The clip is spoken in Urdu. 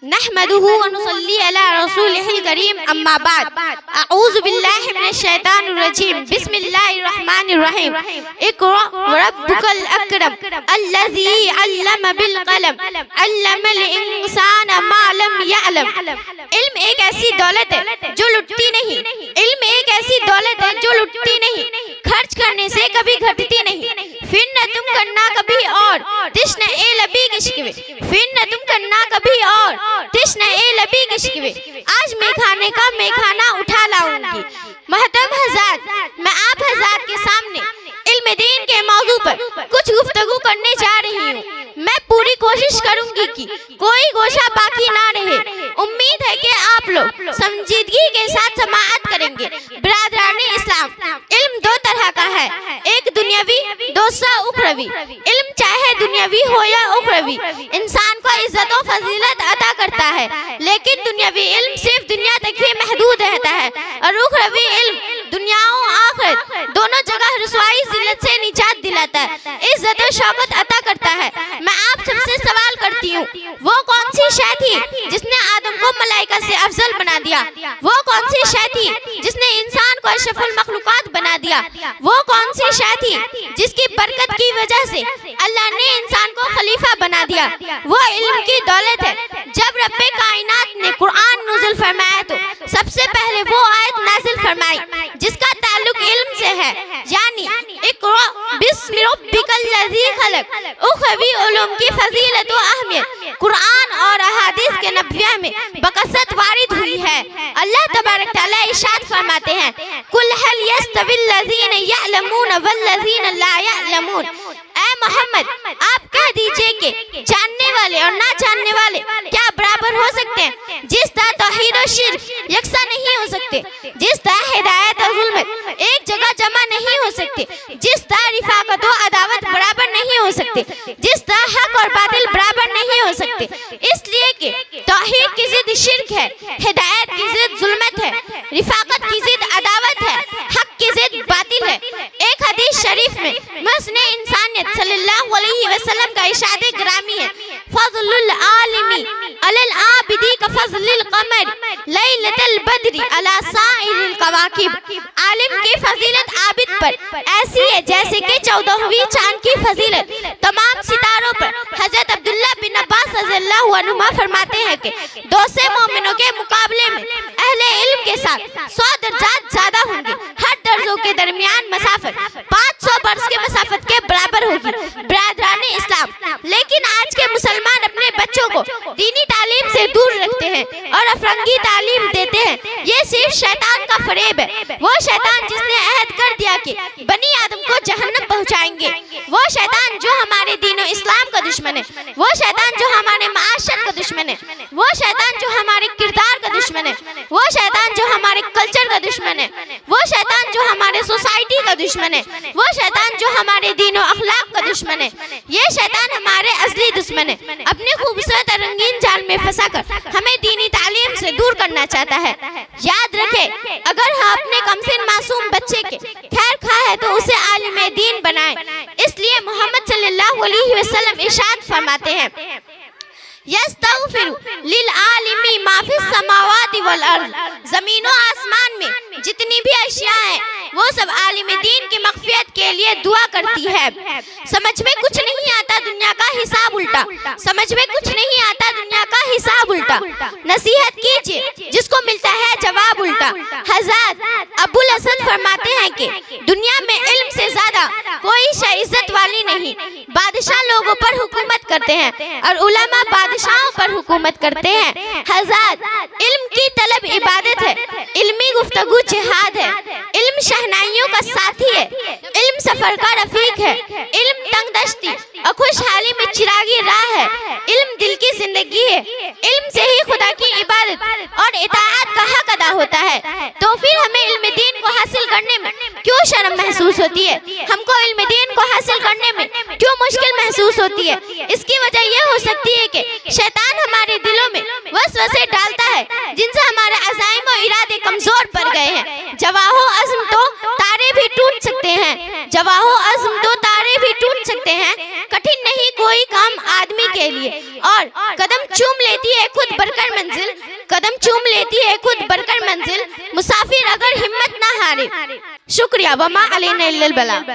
نحمده ونصلي على رسوله الكريم اما بعد اعوذ باللہ من الشیطان الرجیم بسم اللہ الرحمن الرحیم اقرأ وربک الاکرم الذی علم بالقلم علم الانسان ما لم یعلم۔ علم ایک ایسی دولت ہے جو لٹتی نہیں، علم ایک ایسی دولت ہے جو لٹتی نہیں، خرچ کرنے سے کبھی گھٹتی نہیں۔ پھر نہ تم کرنا کبھی اور تشنہ اے لبی کے شکوے، پھر نہ تم کرنا کبھی اور تشنہ اے لبی کے شکوے۔ آج میں کھانے کا میں کھانا اٹھا لاؤں گی۔ محترم حضرات، میں آپ حضرات کے سامنے علم دین کے موضوع پر کچھ گفتگو کرنے جا رہی ہوں۔ میں پوری کوشش کروں گی کہ کوئی گوشہ باقی نہ رہے۔ امید ہے کہ آپ لوگ سنجیدگی کے ساتھ سماعت کریں گے۔ برادران اسلام، علم دو طرح کا ہے، ایک دنیاوی، دوسرا اخروی۔ علم چاہے دنیاوی ہو یا اخروی انسان کو عزت و فضیلت عطا کرتا ہے، لیکن دنیاوی علم صرف دنیا تک ہی محدود رہتا ہے، اور اخروی علم دنیا و آخرت دونوں جگہ رسوائی ذلت سے نجات دلاتا ہے، عزت و شوکت عطا کرتا ہے۔ میں آپ سب سے سوال کرتی ہوں، وہ کون سی شے تھی جس نے آدم کو ملائکہ سے افضل بنا دیا؟ وہ کون سی شے تھی جس نے انسان کو اشرف المخلوقات بنا دیا؟ وہ کون سی شے تھی جس کی برکت کی وجہ سے اللہ نے انسان کو خلیفہ بنا دیا؟ وہ علم کی دولت ہے۔ جب رب کائنات نے قرآن نازل فرمایا تو سب سے پہلے وہ آیت نازل فرمائی جس کا تعلق علم سے ہے، یعنی اقرأ بسم ربک الذی خلق۔ اخروی علوم کی فضیلت و اہمیت قرآن اور احادیث کے نبویہ میں بکثرت وارد ہوئی ہے۔ اللہ تبارک تعالیٰ ارشاد فرماتے ہیں، قل هل يستوي الذین یعلمون والذین لا یعلمون۔ اے محمد، آپ کہہ دیجئے کہ جاننے والے اور نہ جاننے والے کیا برابر ہو سکتے ہیں؟ جس طرح توحید و شرک یکساں نہیں ہو سکتے، جس طرح ہدایت اور ظلمت ایک جگہ جمع نہیں ہو سکتے، جس طرح رفاقت و عداوت برابر نہیں ہو سکتے، جس طرح حق اور باطل برابر نہیں ہو سکتے، اس لیے کہ توحید کی ضد شرک ہے، ہدایت کی ضد ظلمت ہے، رفاقت کی ضد عداوت ہے، حق کی ضد باطل ہے۔ ایک حدیث شریف میں محسن انسانیت صلی اللہ علیہ وسلم کا ارشاد گرامی ہے، فضل العالم علی العابد کفضل القمر لیلۃ البدر علی سائر الکواکب۔ عالم کی فضیلت عابد پر ایسی ہے جیسے کہ 14ویں چاند کی فضیلت تمام ستاروں پر۔ حضرت عبداللہ بن عباس رضی اللہ عنہما فرماتے ہیں کہ دوسرے مومنوں کے مقابلے میں اہل علم کے ساتھ 100 درجات زیادہ ہوں گے۔ ہر درجوں کے درمیان مسافت 500 برس کے مسافت کے برابر ہوگی۔ برادران اسلام، لیکن آج کے مسلمان اپنے بچوں کو دینی تعلیم سے دور رکھتے ہیں اور افرنگی تعلیم دیتے ہیں۔ یہ صرف شیطان کا فریب ہے، وہ شیطان جس نے عہد کر دیا کہ بنی آدم کو جہنم پہنچائیں گے، وہ شیطان جو ہمارے دین و اسلام کا دشمن ہے، وہ شیطان جو ہمارے معاشرت کا دشمن ہے، وہ شیطان جو ہمارے کردار کا دشمن ہے، وہ شیطان جو ہمارے کلچر کا دشمن ہے، وہ شیطان جو ہمارے سوسائٹی کا دشمن ہے، وہ شیطان جو ہمارے دین و اخلاق کا دشمن ہے، یہ شیطان ہمارے ازلی دشمن ہے۔ اپنے خوبصورت اور رنگین جال میں پھنسا کر ہمیں دینی تعلیم سے دور کرنا چاہتا ہے۔ یاد رکھیں، اگر ہم اپنے کمسن معصوم بچے کے خیر خواہ ہے تو اسے عالم دین بنائیں۔ اس لیے محمد صلی اللہ علیہ وسلم ارشاد فرماتے ہیں، یستغفر للعالم ما فی السماوات والارض۔ زمین و آسمان میں جتنی بھی اشیاء ہیں وہ سب عالم دین کی مغفرت کے لیے دعا کرتی ہے۔ سمجھ میں کچھ نہیں آتا دنیا کا حساب الٹا، سمجھ میں کچھ نہیں آتا دنیا کا حساب الٹا، نصیحت کیجئے جس کو ملتا ہے جواب الٹا۔ حضرت ابو الاسد فرماتے ہیں کہ دنیا میں علم سے زیادہ کوئی شے عزت والی نہیں۔ بادشاہ لوگوں پر حکومت کرتے ہیں اور علماء بادشاہوں پر حکومت کرتے ہیں۔ حضرت علم کی طلب عبادت ہے، علمی گفتگو جہاد ہے، علم شہنائیوں کا ساتھی ہے، علم سفر کا رفیق ہے، علم تنگ دستی اور خوشحالی میں چراغی راہ ہے، علم دل کی زندگی ہے۔ علم سے ہی خدا کی عبادت اور اطاعت کا حق ادا ہوتا ہے۔ تو پھر ہمیں علم دین کو حاصل کرنے میں کیوں شرم محسوس ہوتی ہے؟ ہم کو علم دین کو حاصل کرنے میں کیوں مشکل محسوس ہوتی ہے؟ اس کی وجہ یہ ہو سکتی ہے کہ شیطان ہمارے دلوں میں وسوسے ڈالتا ہے جن سے ہمارے عزائم و ارادے کمزور پڑ گئے ہیں۔ جواہ و عزم تو تارے بھی ٹوٹ سکتے ہیں، جواہ و عزم تو تارے بھی ٹوٹ سکتے ہیں، کٹھن نہیں کوئی کام آدمی کے لیے، اور قدم چوم لیتی ہے خود برکت قدم چوم لیتی ہے خود بڑھ کر منزل، مسافر اگر ہمت نہ ہارے۔ شکریہ، وما علینا الا البلاغ۔